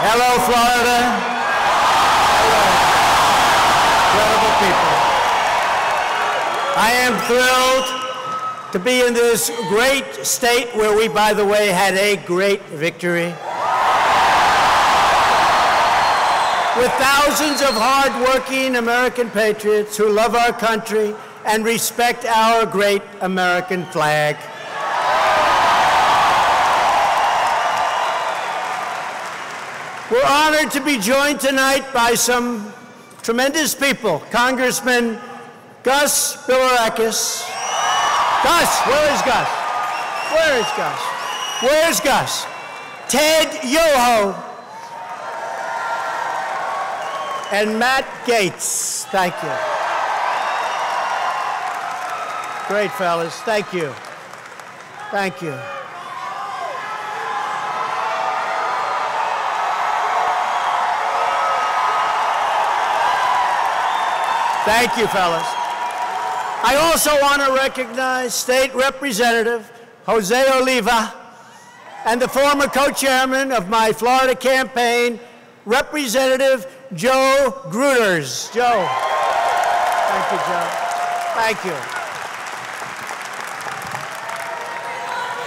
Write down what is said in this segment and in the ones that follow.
Hello, Florida. Hello. Incredible people. I am thrilled to be in this great state where we, by the way, had a great victory. With thousands of hard-working American patriots who love our country and respect our great American flag. We're honored to be joined tonight by some tremendous people. Congressman Gus Bilirakis. Gus, where is Gus? Where is Gus? Where's Gus? Ted Yoho. And Matt Gaetz. Thank you. Great, fellas. Thank you. Thank you. Thank you, fellas. I also want to recognize State Representative Jose Oliva and the former co-chairman of my Florida campaign, Representative Joe Gruters. Joe. Thank you, Joe. Thank you.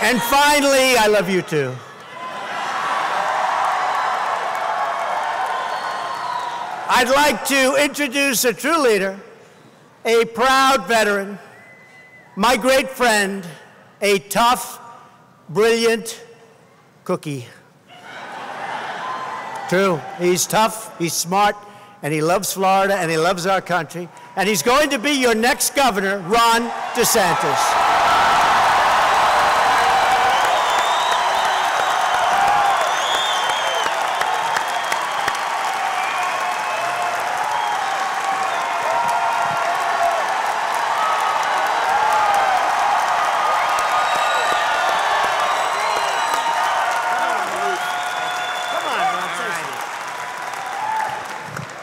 And finally, I love you too. I'd like to introduce a true leader, a proud veteran, my great friend, a tough, brilliant cookie. True, he's tough, he's smart, and he loves Florida, and he loves our country, and he's going to be your next governor, Ron DeSantis.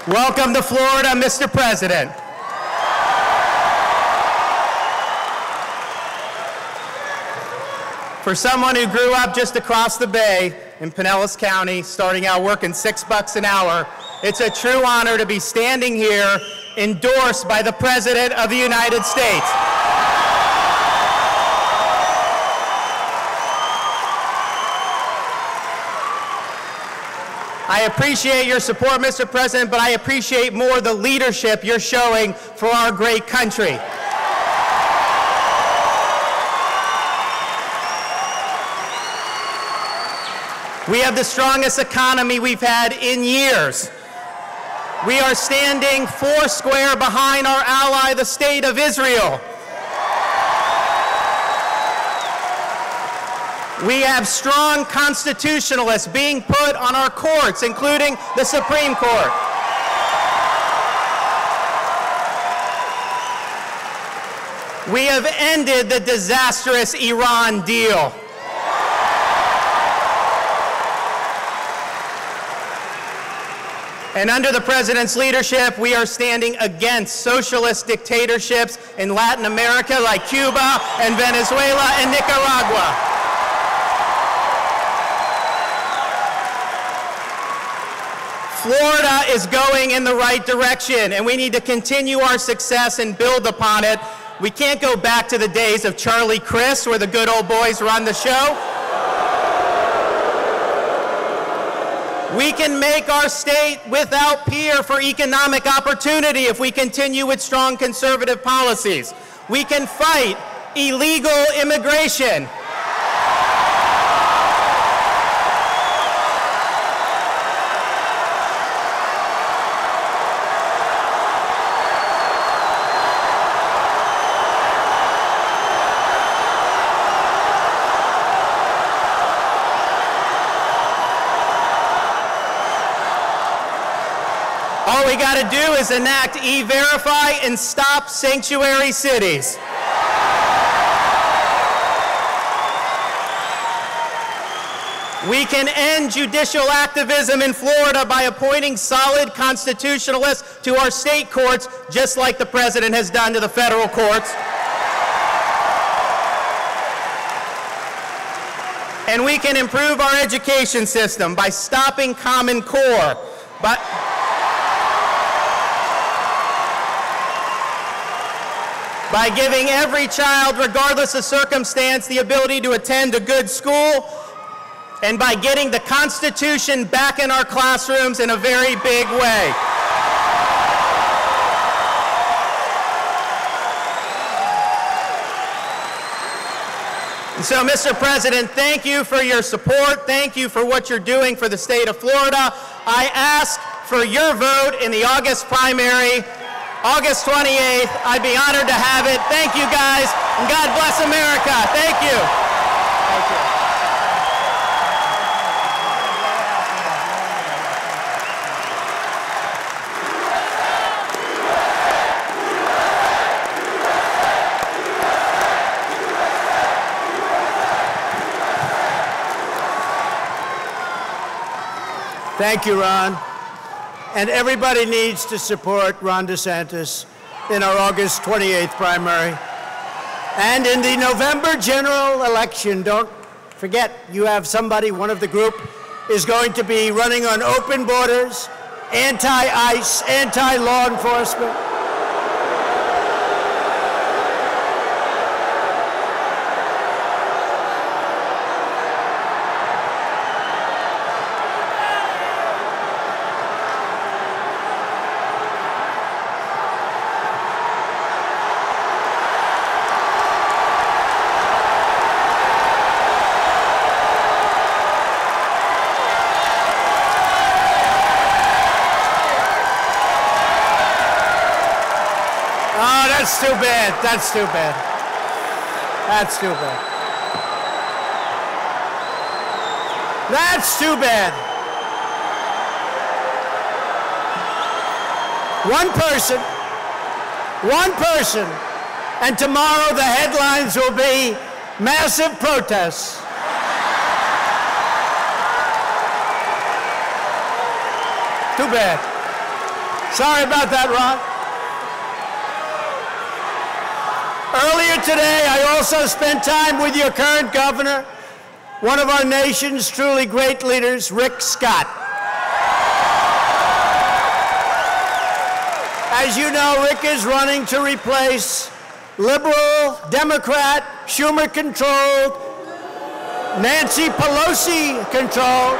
Welcome to Florida, Mr. President. For someone who grew up just across the bay in Pinellas County, starting out working $6 an hour, it's a true honor to be standing here endorsed by the President of the United States. I appreciate your support, Mr. President, but I appreciate more the leadership you're showing for our great country. We have the strongest economy we've had in years. We are standing foursquare behind our ally, the State of Israel. We have strong constitutionalists being put on our courts, including the Supreme Court. We have ended the disastrous Iran deal. And under the President's leadership, we are standing against socialist dictatorships in Latin America like Cuba and Venezuela and Nicaragua. Florida is going in the right direction, and we need to continue our success and build upon it. We can't go back to the days of Charlie Crist, where the good old boys run the show. We can make our state without peer for economic opportunity if we continue with strong conservative policies. We can fight illegal immigration. All we got to do is enact E-Verify and stop sanctuary cities. We can end judicial activism in Florida by appointing solid constitutionalists to our state courts, just like the President has done to the federal courts. And we can improve our education system by stopping Common Core, by giving every child, regardless of circumstance, the ability to attend a good school, and by getting the Constitution back in our classrooms in a very big way. And so, Mr. President, thank you for your support. Thank you for what you're doing for the state of Florida. I ask for your vote in the August primary, August 28th. I'd be honored to have it. Thank you, guys, and God bless America. Thank you. Thank you. Thank you, Ron. And everybody needs to support Ron DeSantis in our August 28th primary. And in the November general election, don't forget, you have somebody, one of the group, is going to be running on open borders, anti-ICE, anti-law enforcement. That's too bad. That's too bad. That's too bad. That's too bad. One person, and tomorrow the headlines will be massive protests. Too bad. Sorry about that, Ron. Earlier today, I also spent time with your current governor, one of our nation's truly great leaders, Rick Scott. As you know, Rick is running to replace liberal, Democrat, Schumer-controlled, Nancy Pelosi-controlled,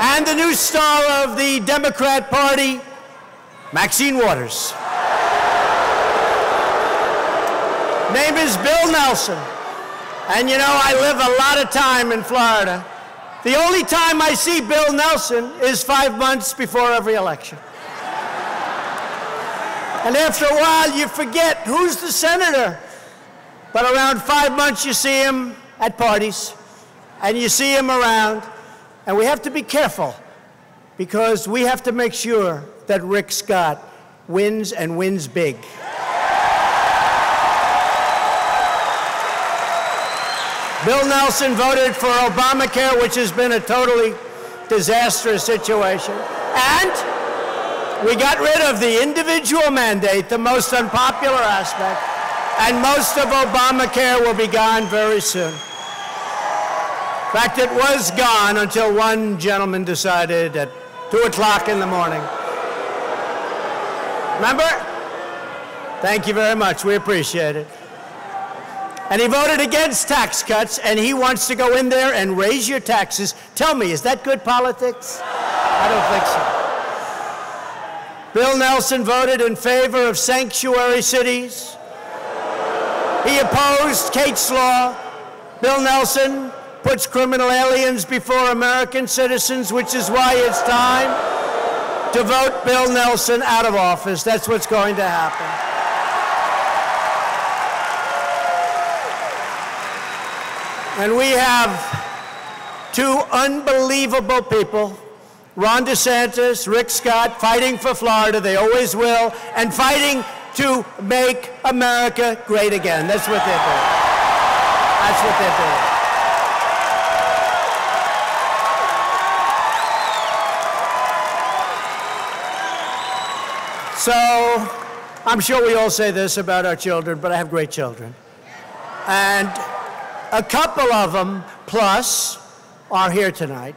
and the new star of the Democrat Party, Maxine Waters. Name is Bill Nelson. And you know, I live a lot of time in Florida. The only time I see Bill Nelson is 5 months before every election. And after a while, you forget who's the senator. But around 5 months, you see him at parties, and you see him around. And we have to be careful, because we have to make sure that Rick Scott wins, and wins big. Bill Nelson voted for Obamacare, which has been a totally disastrous situation. And we got rid of the individual mandate, the most unpopular aspect, and most of Obamacare will be gone very soon. In fact, it was gone until one gentleman decided at 2 o'clock in the morning. Remember? Thank you very much. We appreciate it. And he voted against tax cuts, and he wants to go in there and raise your taxes. Tell me, is that good politics? I don't think so. Bill Nelson voted in favor of sanctuary cities. He opposed Kate's Law. Bill Nelson puts criminal aliens before American citizens, which is why it's time to vote Bill Nelson out of office. That's what's going to happen. And we have two unbelievable people, Ron DeSantis, Rick Scott, fighting for Florida, they always will, and fighting to make America great again. That's what they're doing. That's what they're doing. So, I'm sure we all say this about our children, but I have great children. And a couple of them, plus, are here tonight.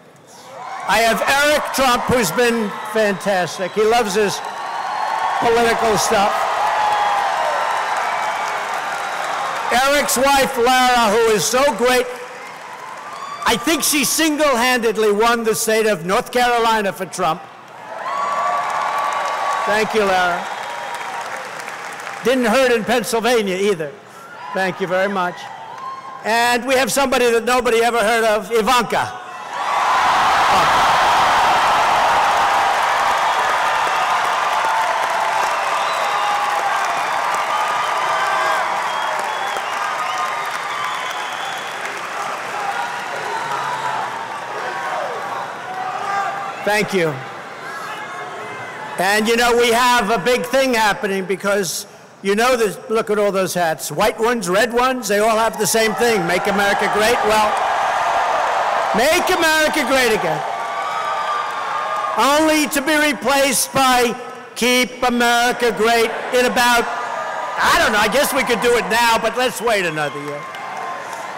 I have Eric Trump, who's been fantastic. He loves his political stuff. Eric's wife, Lara, who is so great. I think she single-handedly won the state of North Carolina for Trump. Thank you, Lara. Didn't hurt in Pennsylvania either. Thank you very much. And we have somebody that nobody ever heard of, Ivanka. Thank you. And you know, we have a big thing happening because you know this, look at all those hats. White ones, red ones, they all have the same thing. Make America great. Well, make America great again. Only to be replaced by keep America great in about, I don't know, I guess we could do it now, but let's wait another year.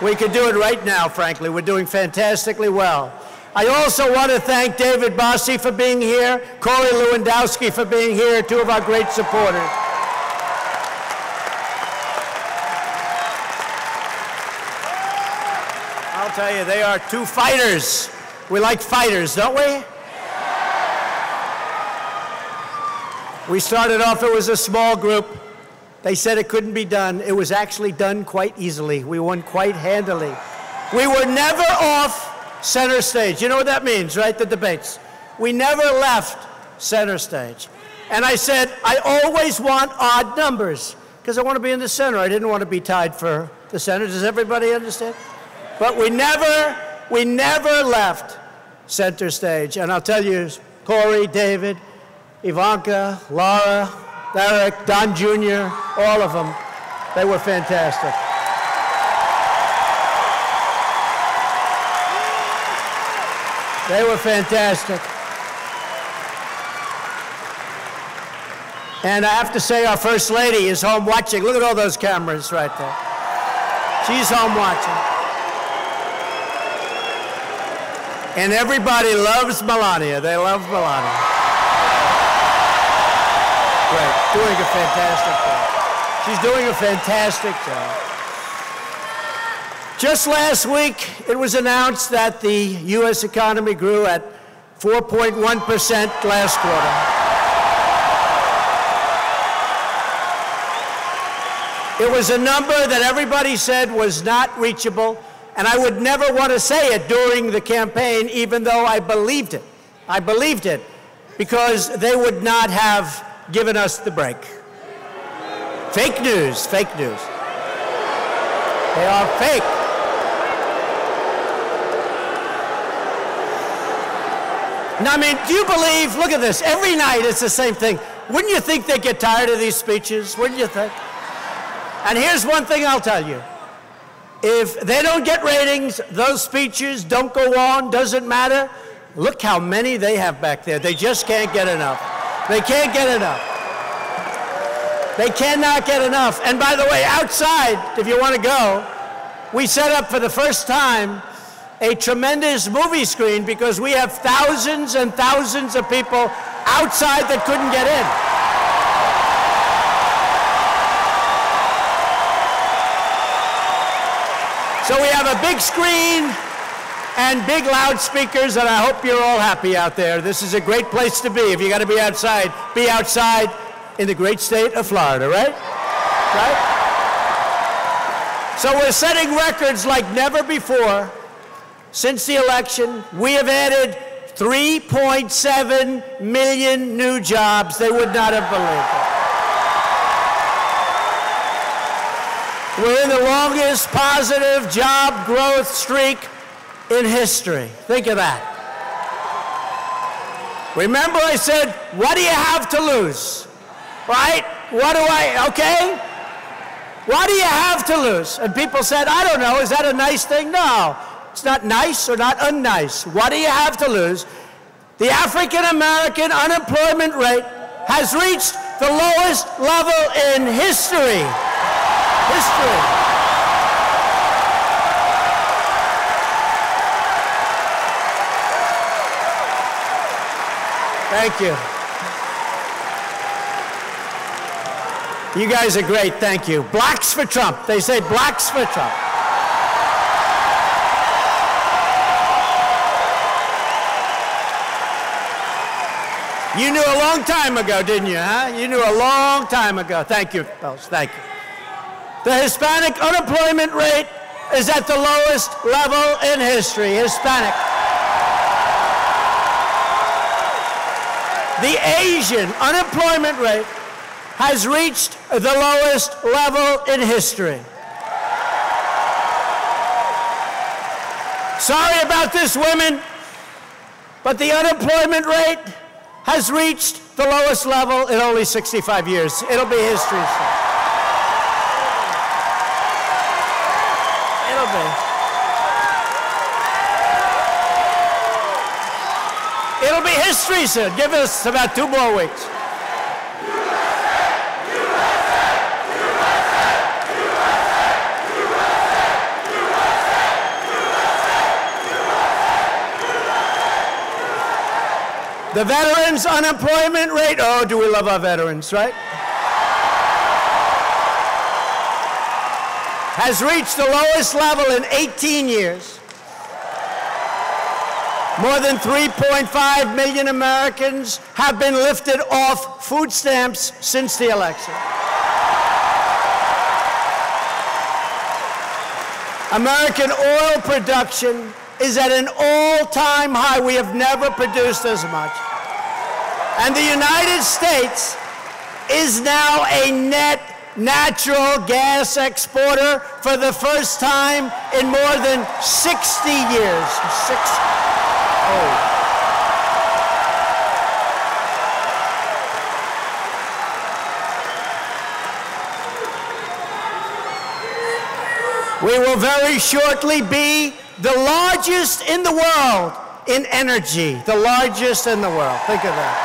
We could do it right now, frankly. We're doing fantastically well. I also want to thank David Bossie for being here, Corey Lewandowski for being here, two of our great supporters. I'll tell you, they are two fighters. We like fighters, don't we? We started off, it was a small group. They said it couldn't be done. It was actually done quite easily. We won quite handily. We were never off center stage. You know what that means, right? The debates. We never left center stage. And I said, I always want odd numbers because I want to be in the center. I didn't want to be tied for the center. Does everybody understand? But we never left center stage. And I'll tell you, Corey, David, Ivanka, Laura, Eric, Don Jr., all of them, they were fantastic. They were fantastic. And I have to say, our First Lady is home watching. Look at all those cameras right there. She's home watching. And everybody loves Melania. They love Melania. Great, doing a fantastic job. She's doing a fantastic job. Just last week, it was announced that the U.S. economy grew at 4.1% last quarter. It was a number that everybody said was not reachable, and I would never want to say it during the campaign, even though I believed it. I believed it because they would not have given us the break. Fake news, fake news. They are fake. Now, I mean, do you believe, look at this, every night it's the same thing. Wouldn't you think they get tired of these speeches? Wouldn't you think? And here's one thing I'll tell you. If they don't get ratings, those speeches don't go on, doesn't matter. Look how many they have back there. They just can't get enough. They can't get enough. They cannot get enough. And by the way, outside, if you want to go, we set up for the first time a tremendous movie screen because we have thousands and thousands of people outside that couldn't get in. So we have a big screen and big loudspeakers, and I hope you're all happy out there. This is a great place to be. If you got to be outside in the great state of Florida, right? Right? So we're setting records like never before. Since the election, we have added 3.7 million new jobs. They would not have believed it. We're in the longest positive job growth streak in history. Think of that. Remember I said, what do you have to lose? Right? Okay? What do you have to lose? And people said, I don't know, is that a nice thing? No, it's not nice or not unnice. What do you have to lose? The African-American unemployment rate has reached the lowest level in history. Thank you. You guys are great, thank you. Blacks for Trump. They say blacks for Trump. You knew a long time ago, didn't you, huh? You knew a long time ago. Thank you, fellas, thank you. The Hispanic unemployment rate is at the lowest level in history. Hispanic. The Asian unemployment rate has reached the lowest level in history. Sorry about this, women, but the unemployment rate has reached the lowest level in only 65 years. It'll be history. It'll be. It'll be history soon. Give us about 2 more weeks. The veterans' unemployment rate, oh, do we love our veterans, right? Has reached the lowest level in 18 years. More than 3.5 million Americans have been lifted off food stamps since the election. American oil production is at an all-time high. We have never produced as much. And the United States is now a net natural gas exporter for the first time in more than 60 years. We will very shortly be the largest in the world in energy. The largest in the world. Think of that.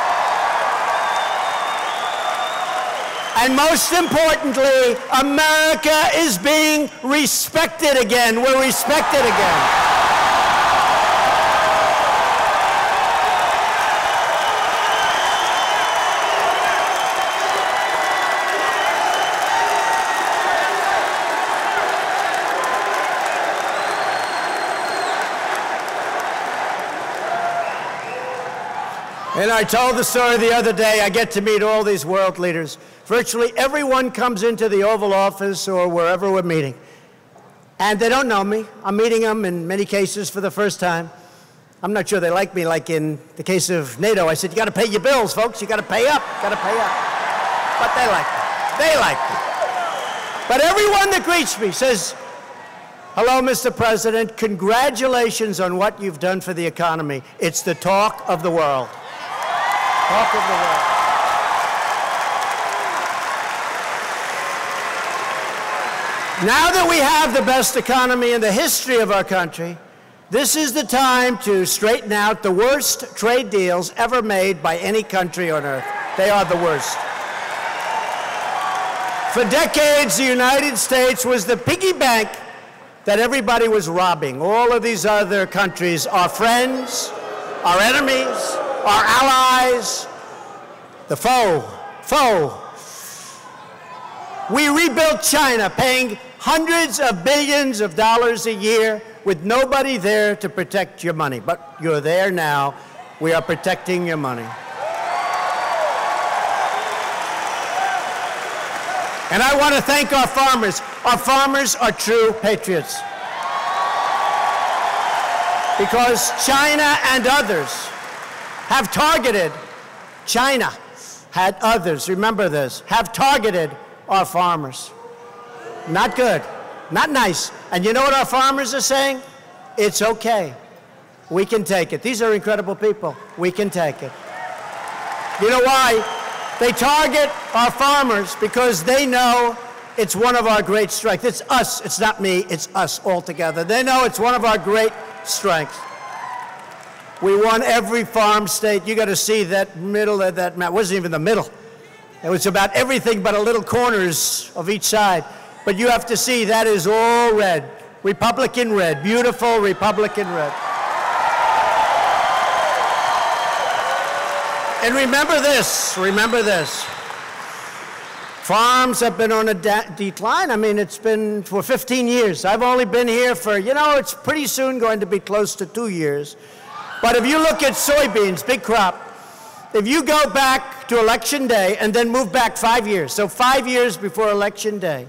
And most importantly, America is being respected again. We're respected again. And I told the story the other day. I get to meet all these world leaders. Virtually everyone comes into the Oval Office or wherever we're meeting, and they don't know me. I'm meeting them in many cases for the first time. I'm not sure they like me, like in the case of NATO. I said, you got to pay your bills, folks. You got to pay up. Got to pay up. But they like me. They like me. But everyone that greets me says, hello, Mr. President. Congratulations on what you've done for the economy. It's the talk of the world. Talk of the world. Now that we have the best economy in the history of our country, this is the time to straighten out the worst trade deals ever made by any country on earth. They are the worst. For decades, the United States was the piggy bank that everybody was robbing. All of these other countries, our friends, our enemies, our allies, the foe. We rebuilt China, paying hundreds of billions of dollars a year with nobody there to protect your money. But you're there now. We are protecting your money. And I want to thank our farmers. Our farmers are true patriots. Because China and others have targeted, China had others, remember this, have targeted our farmers. Not good, not nice. And you know what our farmers are saying? It's okay. We can take it. These are incredible people. We can take it. You know why? They target our farmers because they know it's one of our great strengths. It's us, it's not me, it's us all together. They know it's one of our great strengths. We won every farm state. You got to see that middle of that map. It wasn't even the middle. It was about everything but a little corners of each side. But you have to see that is all red. Republican red. Beautiful Republican red. And remember this, farms have been on a decline. I mean, it's been for 15 years. I've only been here for, it's pretty soon going to be close to 2 years. But if you look at soybeans, big crop, if you go back to election day and then move back 5 years, so 5 years before election day,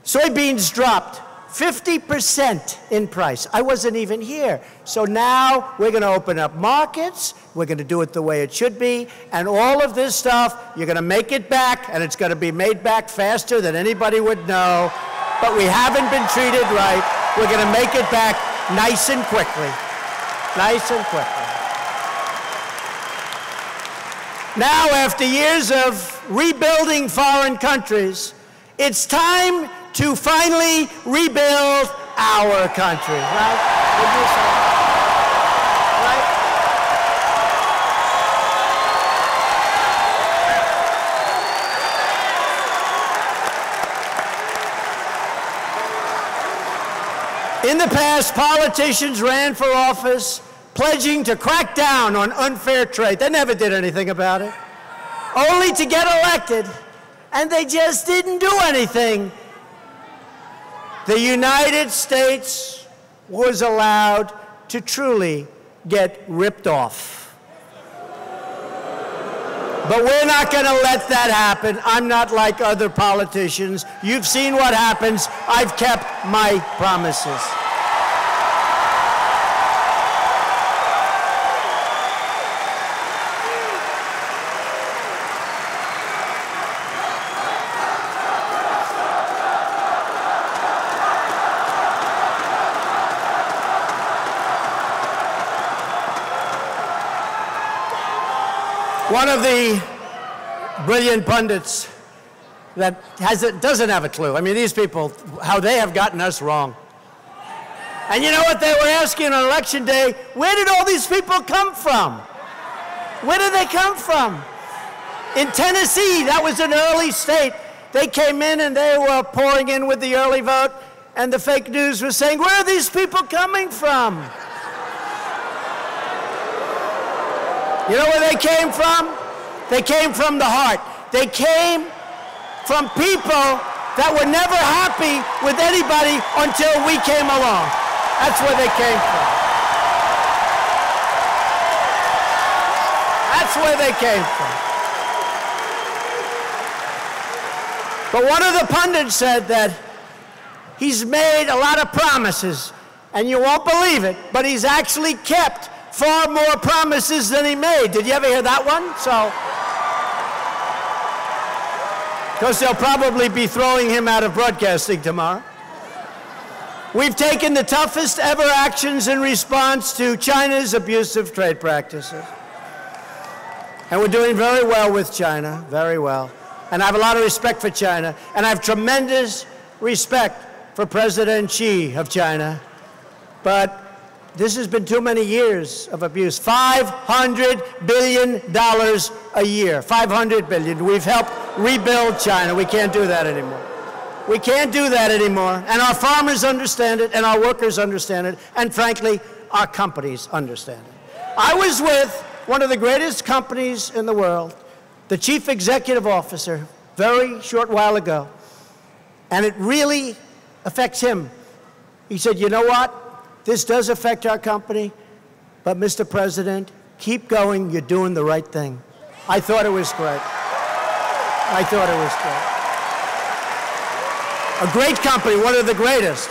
soybeans dropped 50% in price. I wasn't even here. So now we're going to open up markets. We're going to do it the way it should be. And all of this stuff, you're going to make it back, and it's going to be made back faster than anybody would know. But we haven't been treated right. We're going to make it back nice and quickly. Nice and quickly. Now, after years of rebuilding foreign countries, it's time to finally rebuild our country, right? Right? In the past, politicians ran for office pledging to crack down on unfair trade. They never did anything about it, only to get elected, and they just didn't do anything. The United States was allowed to truly get ripped off. But we're not going to let that happen. I'm not like other politicians. You've seen what happens. I've kept my promises. One of the brilliant pundits that doesn't have a clue. I mean, these people, how they have gotten us wrong. And you know what they were asking on election day? Where did all these people come from? Where did they come from? In Tennessee, that was an early state. They came in and they were pouring in with the early vote, and the fake news was saying, where are these people coming from? You know where they came from? They came from the heart. They came from people that were never happy with anybody until we came along. That's where they came from. That's where they came from. But one of the pundits said that he's made a lot of promises, and you won't believe it, but he's actually kept far more promises than he made. Did you ever hear that one? So, because they'll probably be throwing him out of broadcasting tomorrow. We've taken the toughest ever actions in response to China's abusive trade practices. And we're doing very well with China, very well. And I have a lot of respect for China, and I have tremendous respect for President Xi of China. But this has been too many years of abuse. $500 billion a year. $500 billion. We've helped rebuild China. We can't do that anymore. We can't do that anymore. And our farmers understand it, and our workers understand it, and frankly, our companies understand it. I was with one of the greatest companies in the world, the chief executive officer, very short while ago, and it really affects him. He said, you know what? This does affect our company, but Mr. President, keep going. You're doing the right thing. I thought it was great. I thought it was great. A great company, one of the greatest.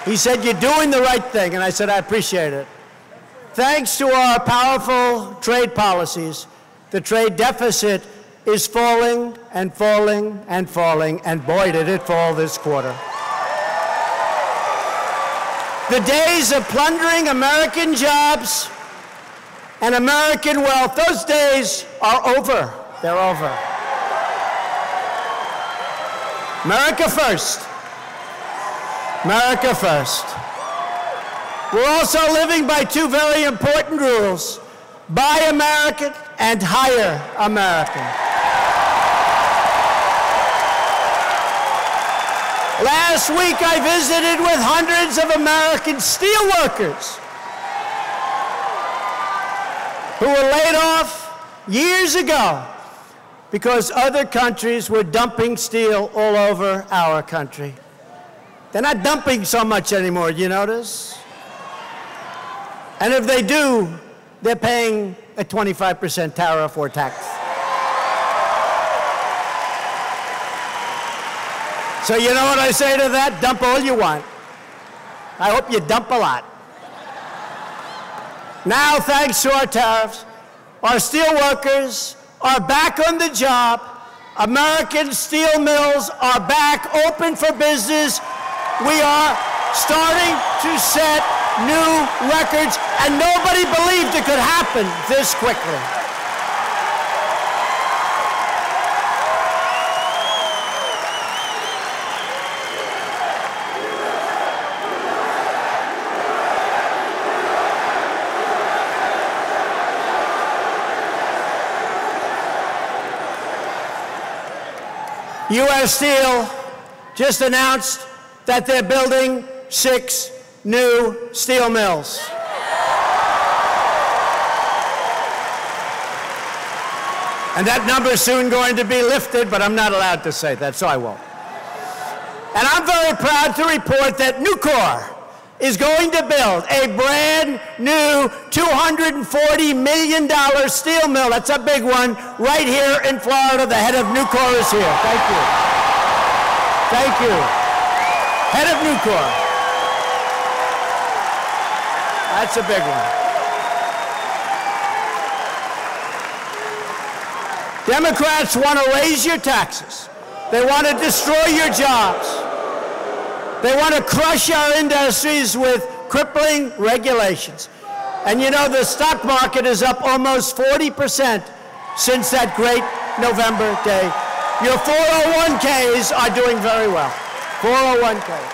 He said, you're doing the right thing, and I said, I appreciate it. Thanks to our powerful trade policies, the trade deficit is falling and falling and falling, and boy, did it fall this quarter. The days of plundering American jobs and American wealth, those days are over. They're over. America first. America first. We're also living by two very important rules. Buy American and hire American. Last week, I visited with hundreds of American steel workers. who were laid off years ago because other countries were dumping steel all over our country. They're not dumping so much anymore, you notice? And if they do, they're paying a 25% tariff or tax. So you know what I say to that? Dump all you want. I hope you dump a lot. Now, thanks to our tariffs, our steel workers are back on the job. American steel mills are back open for business. We are starting to set new records, and nobody believed it could happen this quickly. U.S. Steel just announced that they're building 6 new steel mills. And that number is soon going to be lifted, but I'm not allowed to say that, so I won't. And I'm very proud to report that Nucor is going to build a brand new $240 million steel mill. That's a big one, right here in Florida. The head of Nucor is here. Thank you. Thank you. Head of Nucor. That's a big one. Democrats want to raise your taxes. They want to destroy your jobs. They want to crush our industries with crippling regulations. And you know, the stock market is up almost 40% since that great November day. Your 401ks are doing very well. 401ks.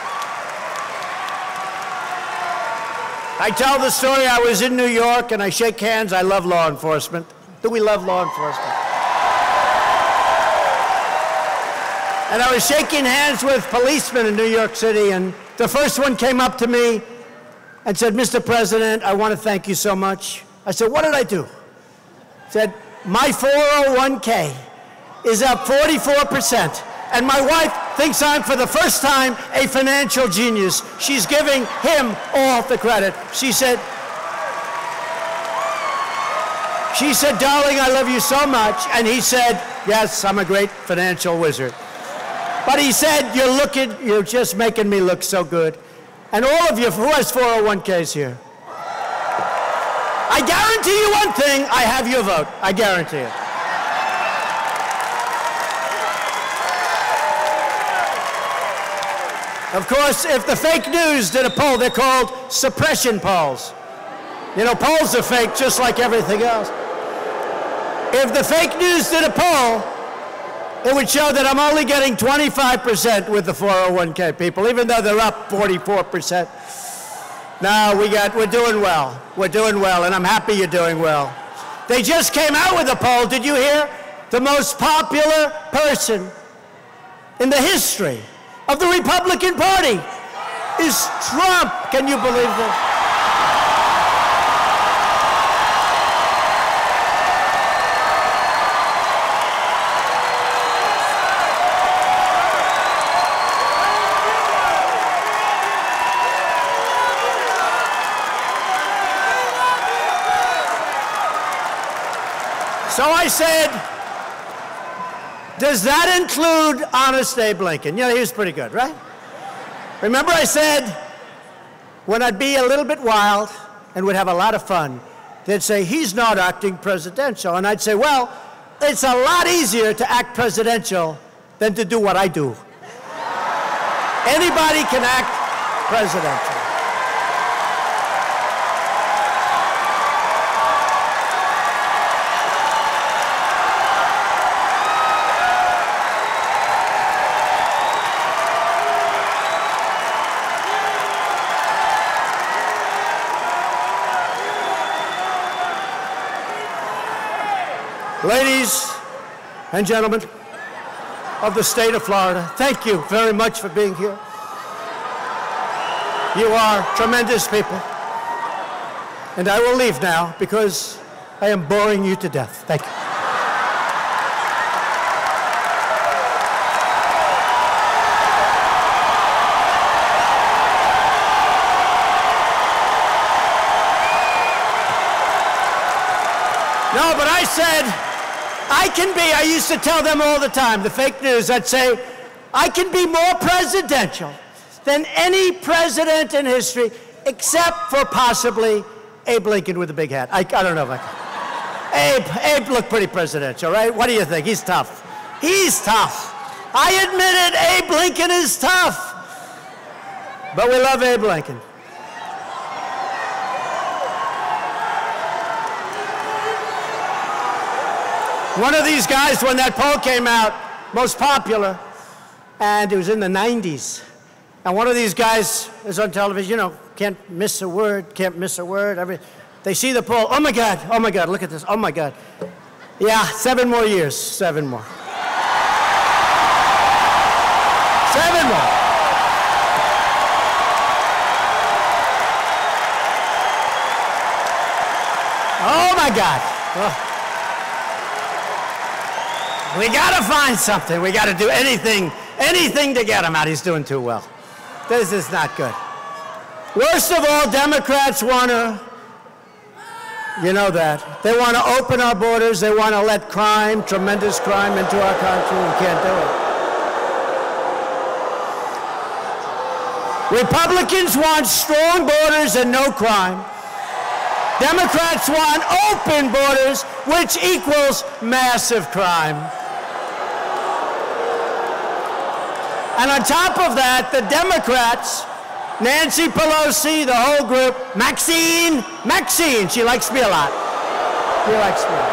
I tell the story, I was in New York and I shake hands. I love law enforcement. Do we love law enforcement? And I was shaking hands with policemen in New York City, and the first one came up to me and said, "Mr. President, I want to thank you so much." I said, "What did I do?" He said, "My 401k is up 44%, and my wife thinks I'm, for the first time, a financial genius. She's giving him all the credit." She said, "Darling, I love you so much." And he said, "Yes, I'm a great financial wizard." But he said, "You're just making me look so good." And all of you, who has 401ks here? I guarantee you one thing, I have your vote. I guarantee it. Of course, if the fake news did a poll, they're called suppression polls. You know, polls are fake just like everything else. If the fake news did a poll, it would show that I'm only getting 25% with the 401k people, even though they're up 44%. No, we're doing well. We're doing well, and I'm happy you're doing well. They just came out with a poll. Did you hear? The most popular person in the history of the Republican Party is Trump. Can you believe that? So I said, does that include Honest Abe Lincoln? You know, he was pretty good, right? Remember I said, when I'd be a little bit wild and would have a lot of fun, they'd say, he's not acting presidential. And I'd say, well, it's a lot easier to act presidential than to do what I do. Anybody can act presidential. Ladies and gentlemen of the state of Florida, thank you very much for being here. You are tremendous people. And I will leave now because I am boring you to death. Thank you. No, but I said, I used to tell them all the time, the fake news, I'd say, I can be more presidential than any president in history, except for possibly Abe Lincoln with a big hat. I don't know if I can. Abe looked pretty presidential, right? What do you think? He's tough. He's tough. I admit it, Abe Lincoln is tough. But we love Abe Lincoln. One of these guys, when that poll came out, most popular, and it was in the 90s. And one of these guys is on television, you know, can't miss a word. They see the poll, oh my God, look at this, oh my God. Yeah, 7 more years, 7 more. 7 more. Oh my God. Oh. We gotta find something. We gotta do anything to get him out. He's doing too well. This is not good. Worst of all, Democrats wanna, you know that. They wanna open our borders. They wanna let crime, tremendous crime, into our country. We can't do it. Republicans want strong borders and no crime. Democrats want open borders, which equals massive crime. And on top of that, the Democrats, Nancy Pelosi, the whole group, Maxine, she likes me a lot. She likes me a lot.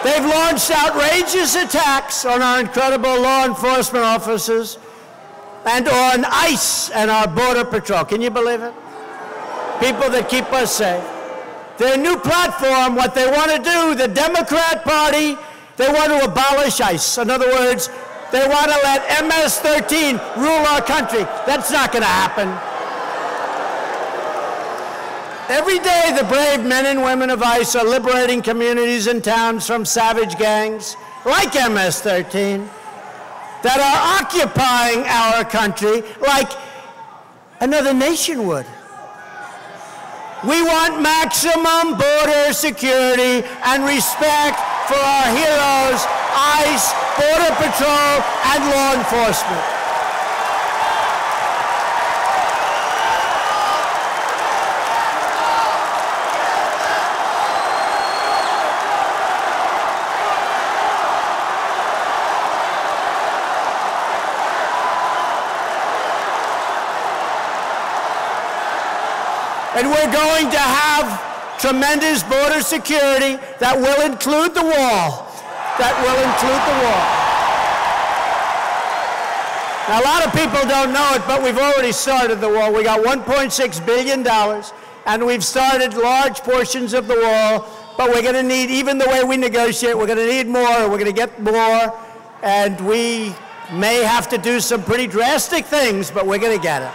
They've launched outrageous attacks on our incredible law enforcement officers and on ICE and our Border Patrol. Can you believe it? People that keep us safe. Their new platform, what they want to do, the Democrat Party, they want to abolish ICE. In other words, they want to let MS-13 rule our country. That's not going to happen. Every day, the brave men and women of ICE are liberating communities and towns from savage gangs like MS-13 that are occupying our country like another nation would. We want maximum border security and respect for our heroes, ICE, Border Patrol, and law enforcement. And we're going to have tremendous border security that will include the wall. Now, a lot of people don't know it, but we've already started the wall. We got $1.6 billion, and we've started large portions of the wall, but we're going to need, even the way we negotiate, we're going to need more, we're going to get more, and we may have to do some pretty drastic things, but we're going to get it.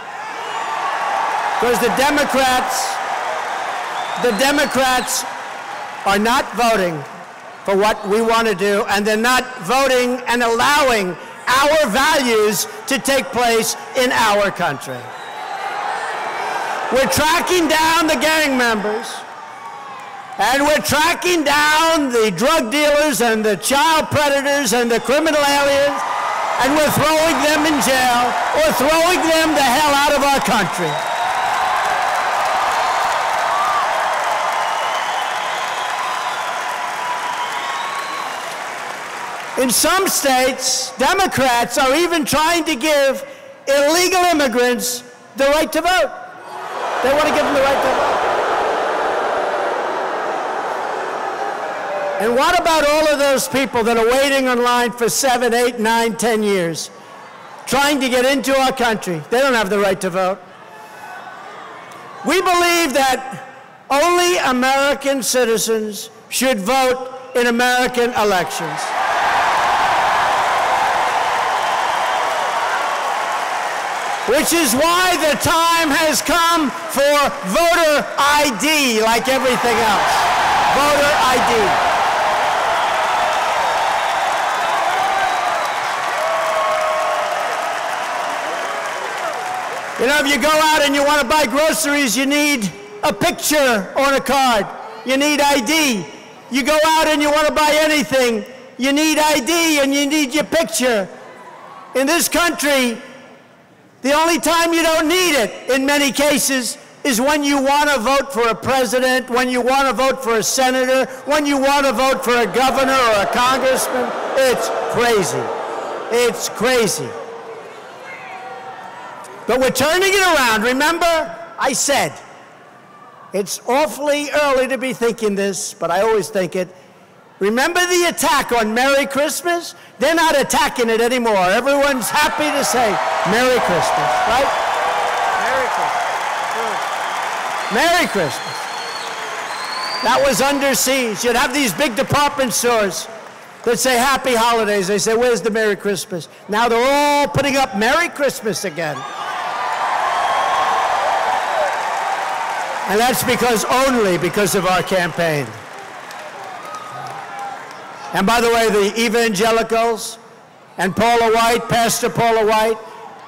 Because the Democrats are not voting for what we want to do, and they're not voting and allowing our values to take place in our country. We're tracking down the gang members, and we're tracking down the drug dealers and the child predators and the criminal aliens, and we're throwing them in jail or throwing them the hell out of our country. In some states, Democrats are even trying to give illegal immigrants the right to vote. They want to give them the right to vote. And what about all of those people that are waiting online for 7, 8, 9, 10 years, trying to get into our country? They don't have the right to vote. We believe that only American citizens should vote in American elections. Which is why the time has come for voter ID, like everything else. Voter ID. You know, if you go out and you want to buy groceries, you need a picture on a card. You need ID. You go out and you want to buy anything, you need ID and you need your picture. In this country, the only time you don't need it, in many cases, is when you want to vote for a president, when you want to vote for a senator, when you want to vote for a governor or a congressman. It's crazy. It's crazy. But we're turning it around. Remember, I said, it's awfully early to be thinking this, but I always think it. Remember the attack on Merry Christmas? They're not attacking it anymore. Everyone's happy to say Merry Christmas, right? Merry Christmas. Merry Christmas. That was under siege. You'd have these big department stores that say Happy Holidays. They say, where's the Merry Christmas? Now they're all putting up Merry Christmas again. And that's only because of our campaign. And by the way, the evangelicals and Paula White, Pastor Paula White,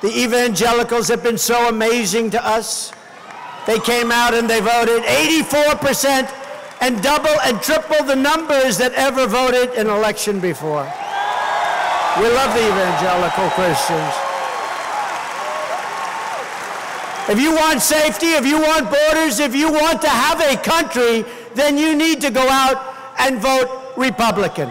the evangelicals have been so amazing to us. They came out and they voted 84% and double and triple the numbers that ever voted in an election before. We love the evangelical Christians. If you want safety, if you want borders, if you want to have a country, then you need to go out and vote Republican.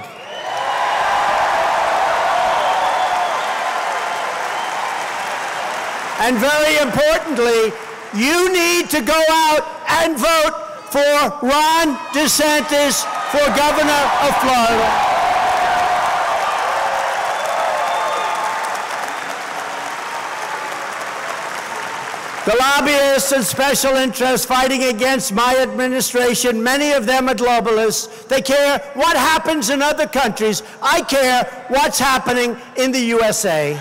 And very importantly, you need to go out and vote for Ron DeSantis for governor of Florida. The lobbyists and special interests fighting against my administration, many of them are globalists. They care what happens in other countries. I care what's happening in the USA.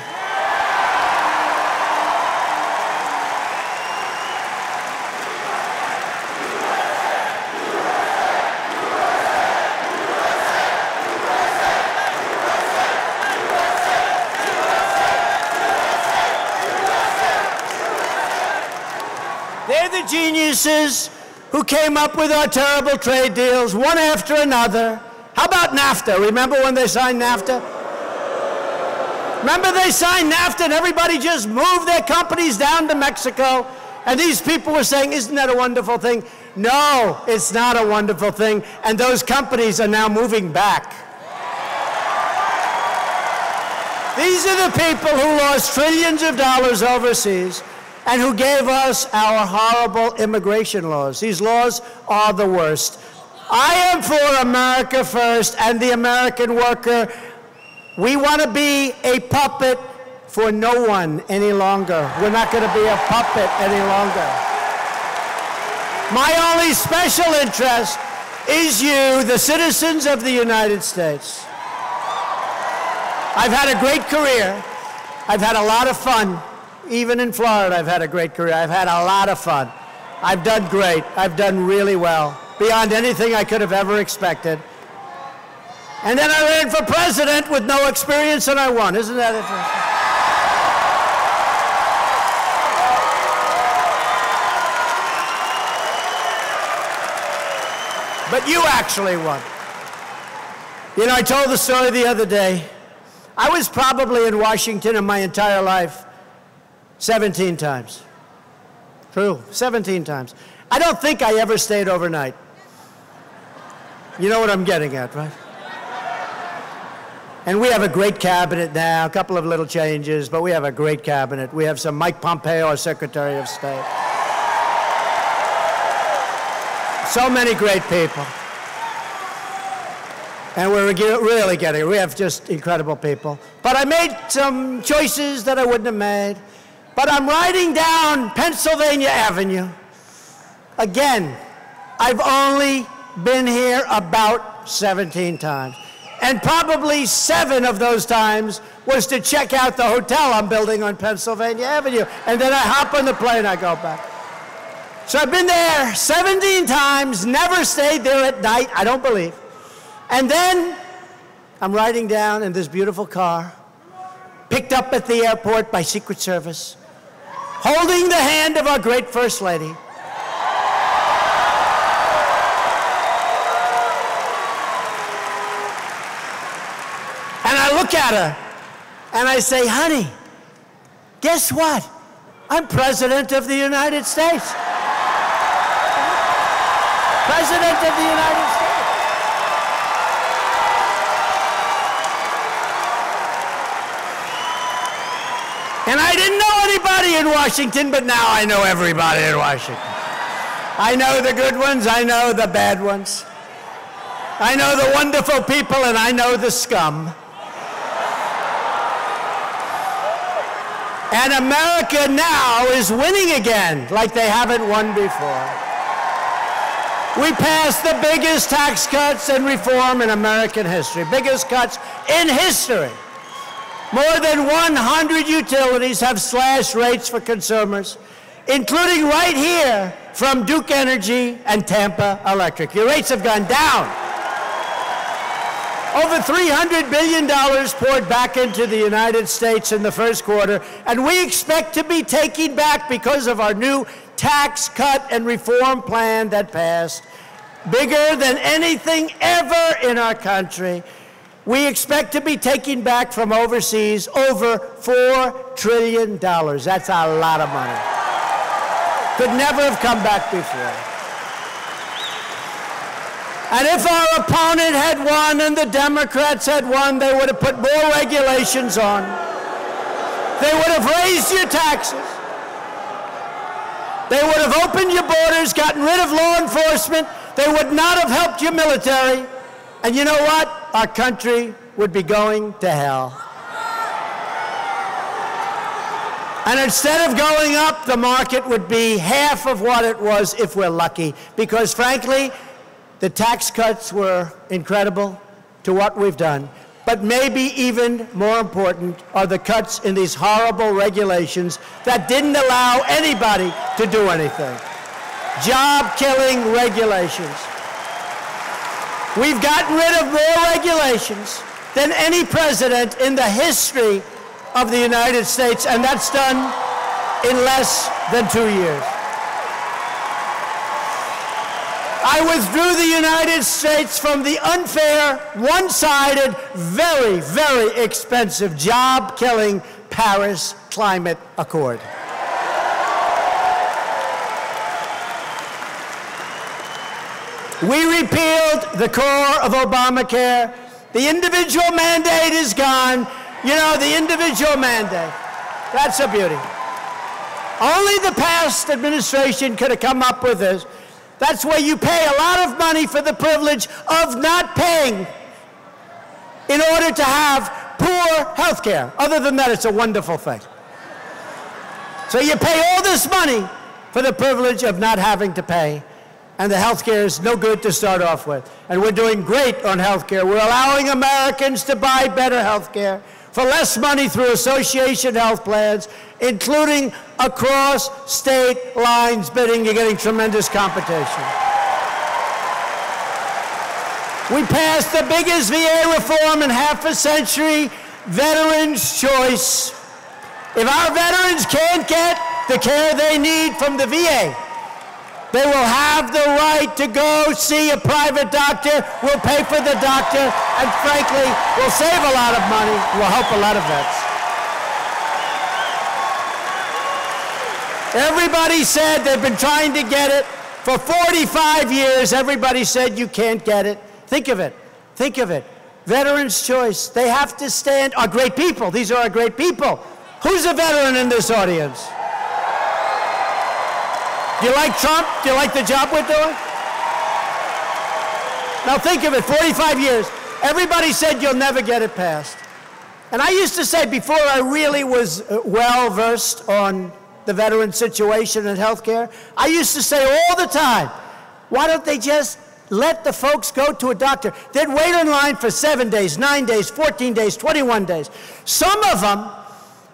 They're the geniuses who came up with our terrible trade deals, one after another. How about NAFTA? Remember when they signed NAFTA? Remember they signed NAFTA and everybody just moved their companies down to Mexico? And these people were saying, isn't that a wonderful thing? No, it's not a wonderful thing. And those companies are now moving back. These are the people who lost trillions of dollars overseas and who gave us our horrible immigration laws. These laws are the worst. I am for America first and the American worker. We want to be a puppet for no one any longer. We're not going to be a puppet any longer. My only special interest is you, the citizens of the United States. I've had a great career. I've had a lot of fun. Even in Florida, I've had a great career. I've had a lot of fun. I've done great. I've done really well, beyond anything I could have ever expected. And then I ran for president with no experience and I won. Isn't that interesting? But you actually won. You know, I told the story the other day. I was probably in Washington in my entire life 17 times. True, 17 times. I don't think I ever stayed overnight. You know what I'm getting at, right? And we have a great cabinet now, a couple of little changes, but we have a great cabinet. We have some Mike Pompeo, our Secretary of State. So many great people. And we're really getting it. We have just incredible people. But I made some choices that I wouldn't have made. But I'm riding down Pennsylvania Avenue. Again, I've only been here about 17 times. And probably 7 of those times was to check out the hotel I'm building on Pennsylvania Avenue. And then I hop on the plane, I go back. So I've been there 17 times, never stayed there at night, I don't believe. And then I'm riding down in this beautiful car, picked up at the airport by Secret Service, holding the hand of our great First Lady. And I look at her and I say, honey, guess what? I'm President of the United States. President of the United States. And I didn't know anybody in Washington, but now I know everybody in Washington. I know the good ones, I know the bad ones. I know the wonderful people, and I know the scum. And America now is winning again, like they haven't won before. We passed the biggest tax cuts and reform in American history, biggest cuts in history. More than 100 utilities have slashed rates for consumers, including right here from Duke Energy and Tampa Electric. Your rates have gone down. Over $300 billion poured back into the United States in the first quarter, and we expect to be taking back because of our new tax cut and reform plan that passed, bigger than anything ever in our country. We expect to be taking back from overseas over $4 trillion. That's a lot of money. Could never have come back before. And if our opponent had won and the Democrats had won, they would have put more regulations on. They would have raised your taxes. They would have opened your borders, gotten rid of law enforcement. They would not have helped your military. And you know what? Our country would be going to hell. And instead of going up, the market would be half of what it was if we're lucky. Because frankly, the tax cuts were incredible to what we've done. But maybe even more important are the cuts in these horrible regulations that didn't allow anybody to do anything. Job-killing regulations. We've gotten rid of more regulations than any president in the history of the United States, and that's done in less than 2 years. I withdrew the United States from the unfair, one-sided, very, very expensive, job-killing Paris Climate Accord. We repealed the core of Obamacare. The individual mandate is gone. You know, the individual mandate. That's a beauty. Only the past administration could have come up with this. That's where you pay a lot of money for the privilege of not paying in order to have poor health care. Other than that, it's a wonderful thing. So you pay all this money for the privilege of not having to pay. And the health care is no good to start off with. And we're doing great on health care. We're allowing Americans to buy better health care for less money through association health plans, including across state lines bidding. You're getting tremendous competition. We passed the biggest VA reform in half a century, Veterans' Choice. If our veterans can't get the care they need from the VA, they will have the right to go see a private doctor. We'll pay for the doctor, and frankly, we'll save a lot of money. We'll help a lot of vets. Everybody said they've been trying to get it for 45 years. Everybody said you can't get it. Think of it. Think of it. Veterans' Choice. They have to stand. Our great people. These are our great people. Who's a veteran in this audience? Do you like Trump? Do you like the job we're doing? Now think of it, 45 years. Everybody said you'll never get it passed. And I used to say, before I really was well-versed on the veteran situation and health care, I used to say all the time, why don't they just let the folks go to a doctor. They'd wait in line for 7 days, 9 days, 14 days, 21 days. Some of them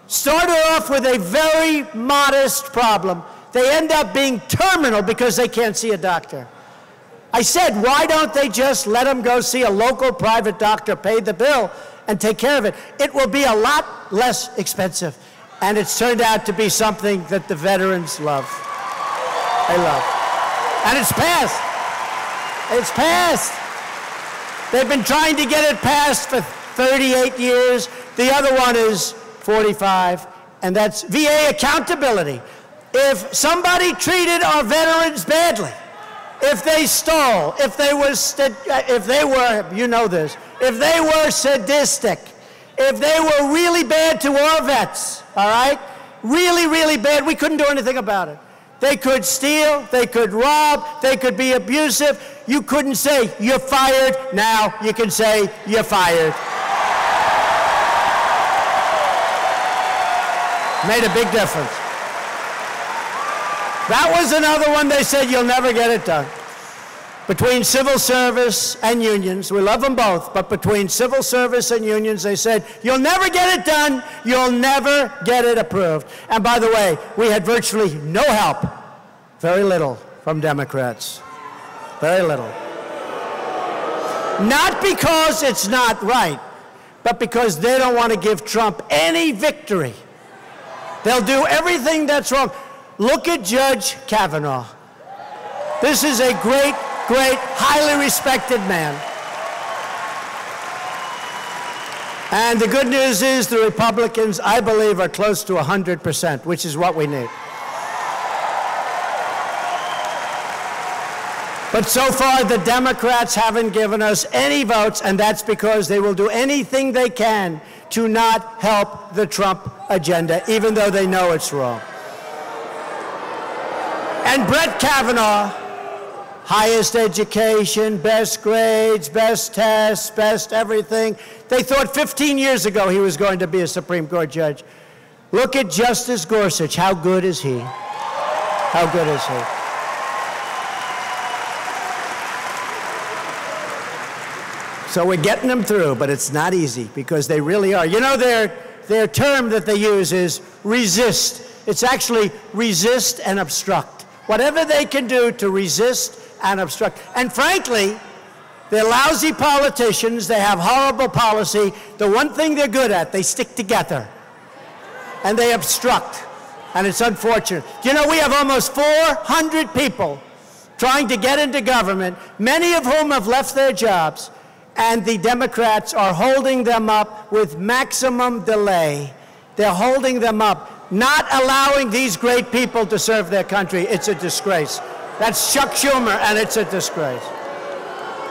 started off with a very modest problem. They end up being terminal because they can't see a doctor. I said, why don't they just let them go see a local private doctor, pay the bill, and take care of it? It will be a lot less expensive. And it's turned out to be something that the veterans love. They love. And it's passed. It's passed. They've been trying to get it passed for 38 years. The other one is 45, and that's VA accountability. If somebody treated our veterans badly, if they stole, if they were, you know this, if they were sadistic, if they were really bad to our vets, all right? Really, really bad, we couldn't do anything about it. They could steal, they could rob, they could be abusive. You couldn't say, you're fired. Now you can say, you're fired. Made a big difference. That was another one they said, you'll never get it done. Between civil service and unions, we love them both, but between civil service and unions, they said, you'll never get it done, you'll never get it approved. And by the way, we had virtually no help, very little, from Democrats. Very little. Not because it's not right, but because they don't want to give Trump any victory. They'll do everything that's wrong. Look at Judge Kavanaugh. This is a great, great, highly respected man. And the good news is the Republicans, I believe, are close to 100%, which is what we need. But so far, the Democrats haven't given us any votes, and that's because they will do anything they can to not help the Trump agenda, even though they know it's wrong. And Brett Kavanaugh, highest education, best grades, best tests, best everything. They thought 15 years ago he was going to be a Supreme Court judge. Look at Justice Gorsuch. How good is he? How good is he? So we're getting them through, but it's not easy because they really are. You know, their term that they use is resist. It's actually resist and obstruct. Whatever they can do to resist and obstruct. And frankly, they're lousy politicians. They have horrible policy. The one thing they're good at, they stick together. And they obstruct. And it's unfortunate. You know, we have almost 400 people trying to get into government, many of whom have left their jobs. And the Democrats are holding them up with maximum delay. They're holding them up, not allowing these great people to serve their country. It's a disgrace. That's Chuck Schumer, and it's a disgrace.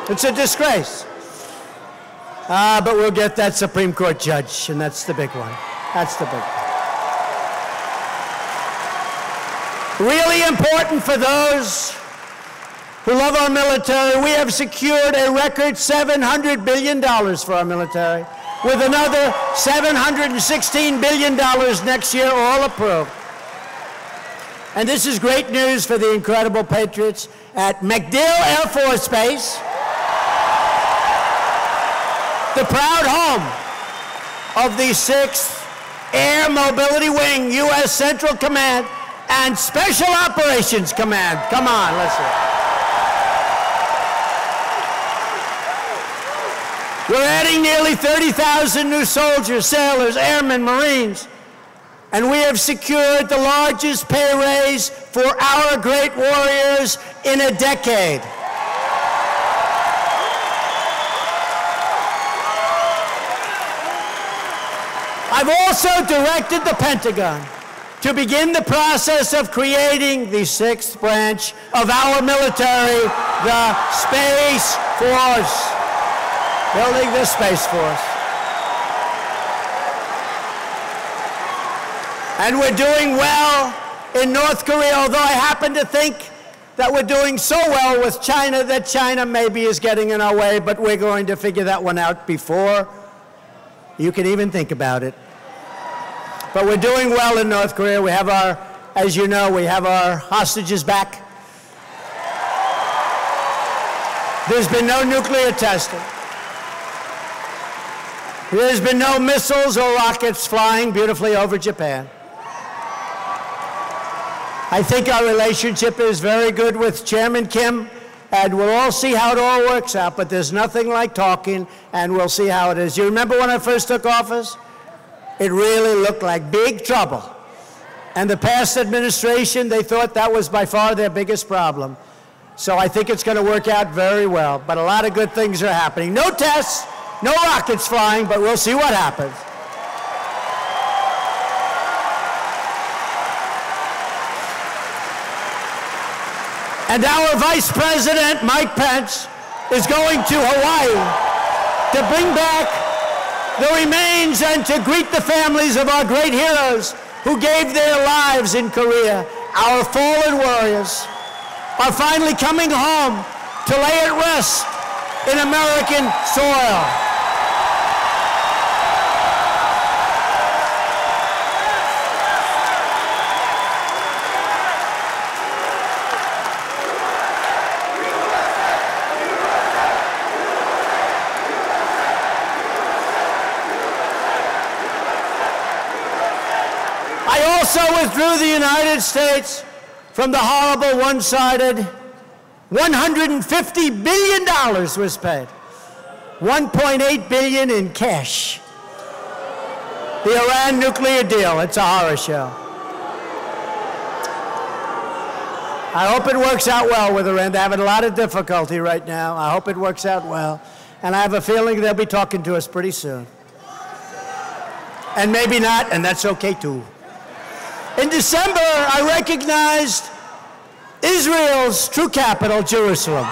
It's a disgrace. But we'll get that Supreme Court judge, and that's the big one. That's the big one. Really important for those who love our military, we have secured a record $700 billion for our military, with another $716 billion next year, all approved. And this is great news for the incredible patriots at MacDill Air Force Base, the proud home of the 6th Air Mobility Wing, U.S. Central Command and Special Operations Command. Come on, let's hear it. We're adding nearly 30,000 new soldiers, sailors, airmen, Marines. And we have secured the largest pay raise for our great warriors in a decade. I've also directed the Pentagon to begin the process of creating the 6th branch of our military, the Space Force. Building this Space Force. And we're doing well in North Korea, although I happen to think that we're doing so well with China that China maybe is getting in our way, but we're going to figure that one out before you can even think about it. But we're doing well in North Korea. We have our, as you know, we have our hostages back. There's been no nuclear testing. There's been no missiles or rockets flying beautifully over Japan. I think our relationship is very good with Chairman Kim, and we'll all see how it all works out, but there's nothing like talking, and we'll see how it is. You remember when I first took office? It really looked like big trouble. And the past administration, they thought that was by far their biggest problem. So I think it's going to work out very well, but a lot of good things are happening. No tests, no rockets flying, but we'll see what happens. And our Vice President, Mike Pence, is going to Hawaii to bring back the remains and to greet the families of our great heroes who gave their lives in Korea. Our fallen warriors are finally coming home to lay at rest in American soil. I also withdrew the United States from the horrible one-sided $150 billion was paid. $1.8 billion in cash. The Iran nuclear deal, it's a horror show. I hope it works out well with Iran. They're having a lot of difficulty right now. I hope it works out well. And I have a feeling they'll be talking to us pretty soon. And maybe not, and that's okay too. In December, I recognized Israel's true capital, Jerusalem.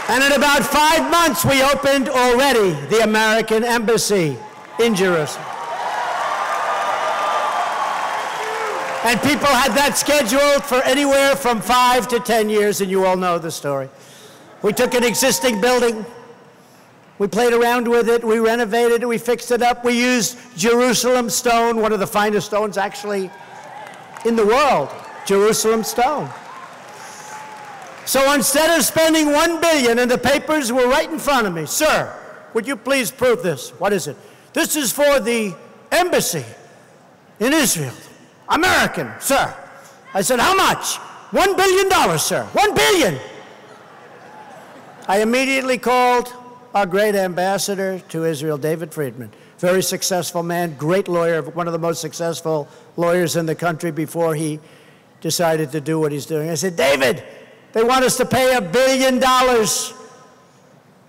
And in about 5 months, we opened already the American embassy in Jerusalem. And people had that scheduled for anywhere from 5 to 10 years, and you all know the story. We took an existing building, we played around with it, we renovated it, we fixed it up. We used Jerusalem stone, one of the finest stones actually in the world, Jerusalem stone. So instead of spending $1 billion, and the papers were right in front of me, sir, would you please prove this? What is it? This is for the embassy in Israel. American, sir. I said, how much? $1 billion, sir. $1 billion. I immediately called our great ambassador to Israel, David Friedman. Very successful man, great lawyer, one of the most successful lawyers in the country before he decided to do what he's doing. I said, David, they want us to pay $1 billion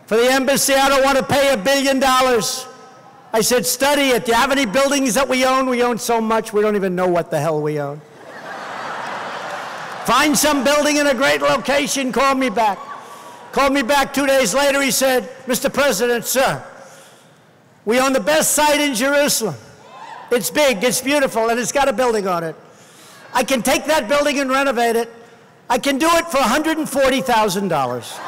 for the embassy. I don't want to pay $1 billion. I said, study it. Do you have any buildings that we own? We own so much, we don't even know what the hell we own. Find some building in a great location, call me back. Called me back 2 days later, he said, Mr. President, sir, we own the best site in Jerusalem. It's big, it's beautiful, and it's got a building on it. I can take that building and renovate it. I can do it for $140,000.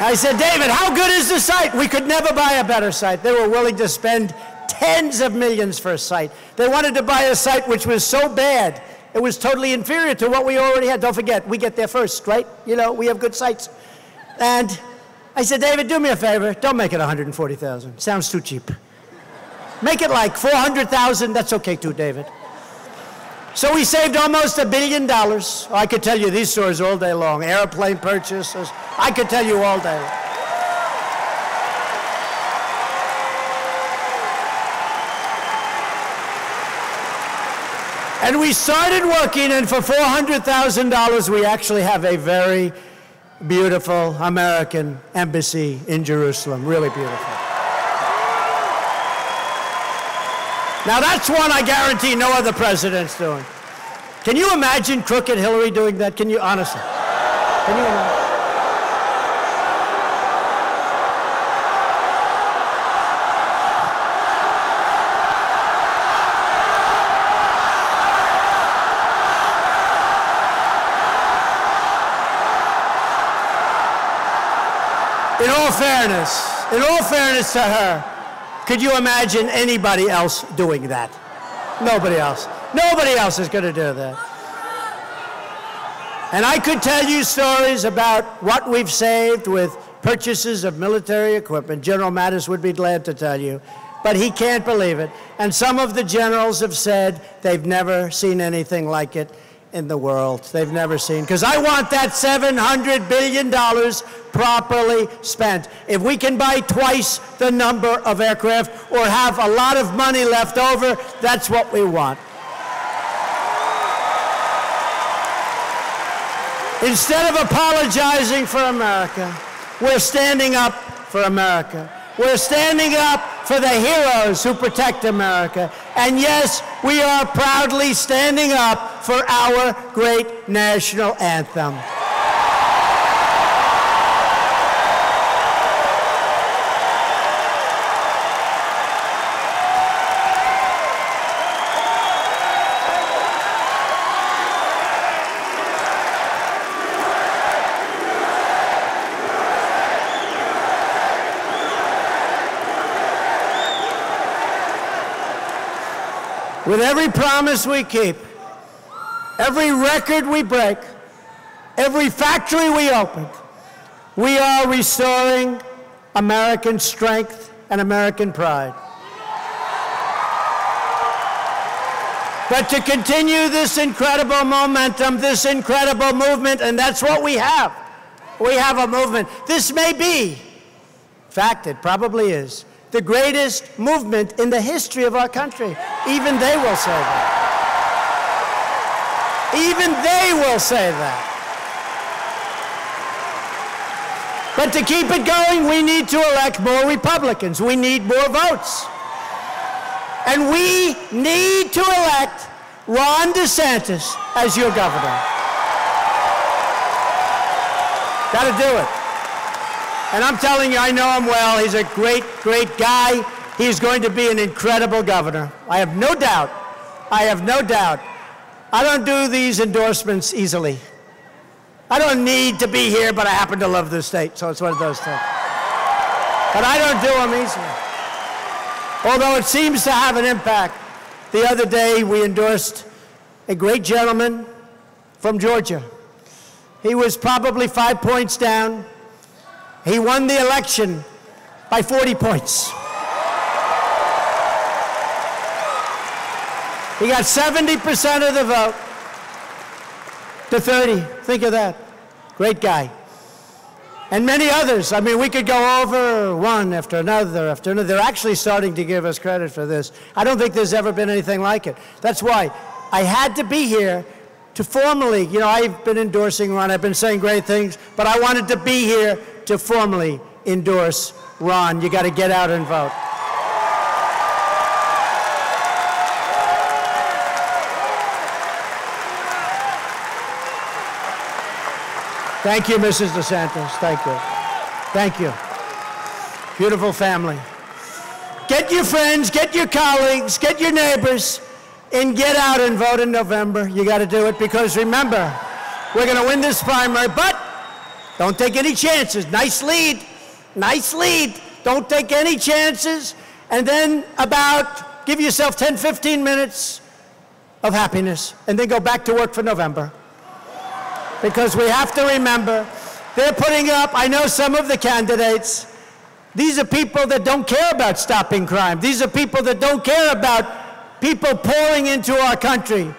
I said, David, how good is the site? We could never buy a better site. They were willing to spend tens of millions for a site. They wanted to buy a site which was so bad, it was totally inferior to what we already had. Don't forget, we get there first, right? You know, we have good sites. And I said, David, do me a favor. Don't make it $140,000. Sounds too cheap. Make it like $400,000. That's okay too, David. So we saved almost $1 billion. Oh, I could tell you these stories all day long. Airplane purchases. I could tell you all day. And we started working, and for $400,000, we actually have a very beautiful American embassy in Jerusalem. Really beautiful. Now that's one I guarantee no other president's doing. Can you imagine crooked Hillary doing that? Can you, honestly? Can you imagine? in all fairness to her, could you imagine anybody else doing that? Nobody else. Nobody else is going to do that. And I could tell you stories about what we've saved with purchases of military equipment. General Mattis would be glad to tell you, but he can't believe it. And some of the generals have said they've never seen anything like it in the world. They've never seen, because I want that $700 billion properly spent. If we can buy twice the number of aircraft or have a lot of money left over, that's what we want. Instead of apologizing for America, we're standing up for America. We're standing up for the heroes who protect America. And yes, we are proudly standing up for our great national anthem. With every promise we keep, every record we break, every factory we open, we are restoring American strength and American pride. But to continue this incredible momentum, this incredible movement, and that's what we have. We have a movement. This may be, in fact, it probably is, the greatest movement in the history of our country. Even they will say that. Even they will say that. But to keep it going, we need to elect more Republicans. We need more votes. And we need to elect Ron DeSantis as your governor. Got to do it. And I'm telling you, I know him well. He's a great, great guy. He's going to be an incredible governor. I have no doubt. I have no doubt. I don't do these endorsements easily. I don't need to be here, but I happen to love this state, so it's one of those things. But I don't do them easily. Although it seems to have an impact. The other day, we endorsed a great gentleman from Georgia. He was probably 5 points down. He won the election by 40 points. He got 70% of the vote to 30. Think of that. Great guy. And many others. I mean, we could go over one after another after another. They're actually starting to give us credit for this. I don't think there's ever been anything like it. That's why I had to be here to formally, you know, I've been endorsing Ron, I've been saying great things, but I wanted to be here to formally endorse Ron. You got to get out and vote. Thank you, Mrs. DeSantis. Thank you. Thank you. Beautiful family. Get your friends, get your colleagues, get your neighbors, and get out and vote in November. You got to do it because remember, we're going to win this primary, but don't take any chances. Nice lead. Nice lead. Don't take any chances. And then give yourself 10, 15 minutes of happiness, and then go back to work for November. Because we have to remember, they're putting up, I know some of the candidates, these are people that don't care about stopping crime. These are people that don't care about people pouring into our country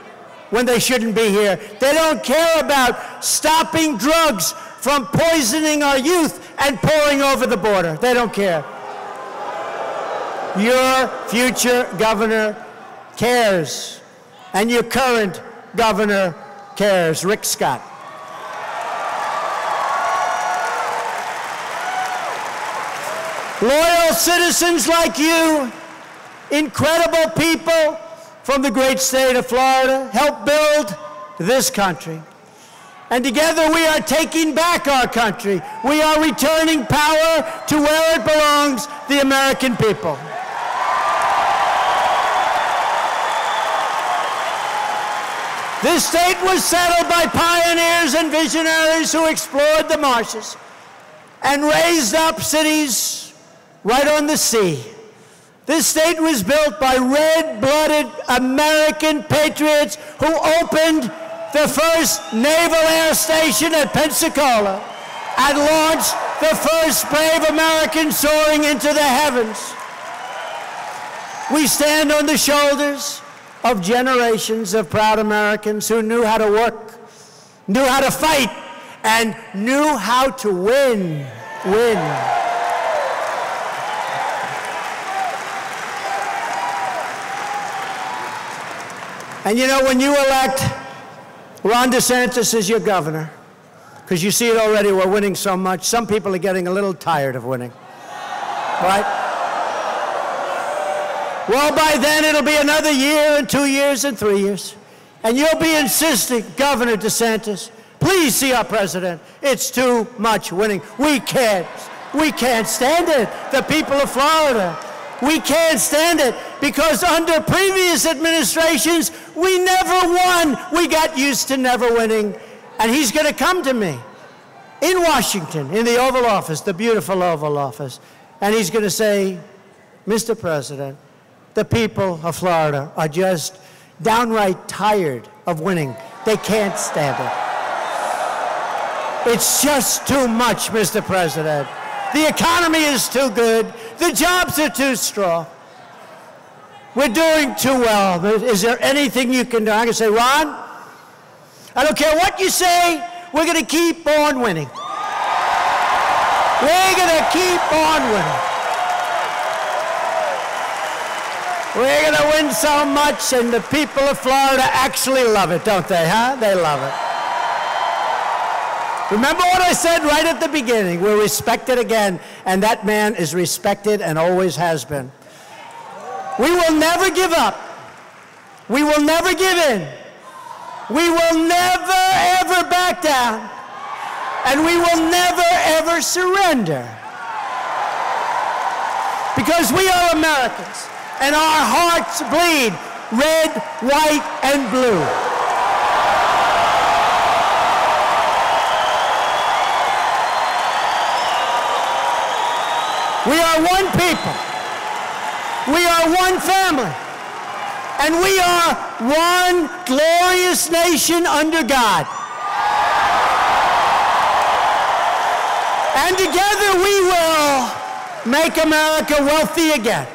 when they shouldn't be here. They don't care about stopping drugs from poisoning our youth and pouring over the border. They don't care. Your future governor cares, and your current governor cares. Rick Scott. Loyal citizens like you, incredible people from the great state of Florida, help build this country. And together we are taking back our country. We are returning power to where it belongs, the American people. This state was settled by pioneers and visionaries who explored the marshes and raised up cities right on the sea. This state was built by red-blooded American patriots who opened the first naval air station at Pensacola and launched the first brave American soaring into the heavens. We stand on the shoulders of generations of proud Americans who knew how to work, knew how to fight, and knew how to win. And you know, when you elect Ron DeSantis as your governor, because you see it already, we're winning so much, some people are getting a little tired of winning, right? Well, by then it'll be another year and 2 years and 3 years. And you'll be insisting, Governor DeSantis, please see our president. It's too much winning. We can't stand it. The people of Florida, we can't stand it because under previous administrations, we never won. We got used to never winning. And he's going to come to me in Washington, in the Oval Office, the beautiful Oval Office, and he's going to say, Mr. President, the people of Florida are just downright tired of winning. They can't stand it. It's just too much, Mr. President. The economy is too good. The jobs are too strong. We're doing too well. Is there anything you can do? I can say, Ron, I don't care what you say, we're going to keep on winning. We're going to keep on winning. We're going to win so much, and the people of Florida actually love it, don't they, huh? They love it. Remember what I said right at the beginning. We're respected again, and that man is respected and always has been. We will never give up. We will never give in. We will never, ever back down. And we will never, ever surrender. Because we are Americans, and our hearts bleed red, white, and blue. We are one people. We are one family. And we are one glorious nation under God. And together we will make America wealthy again.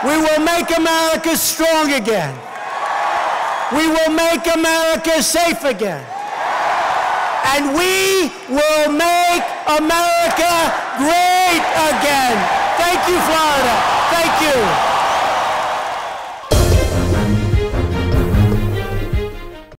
We will make America strong again. We will make America safe again. And we will make America great again. Thank you, Florida. Thank you.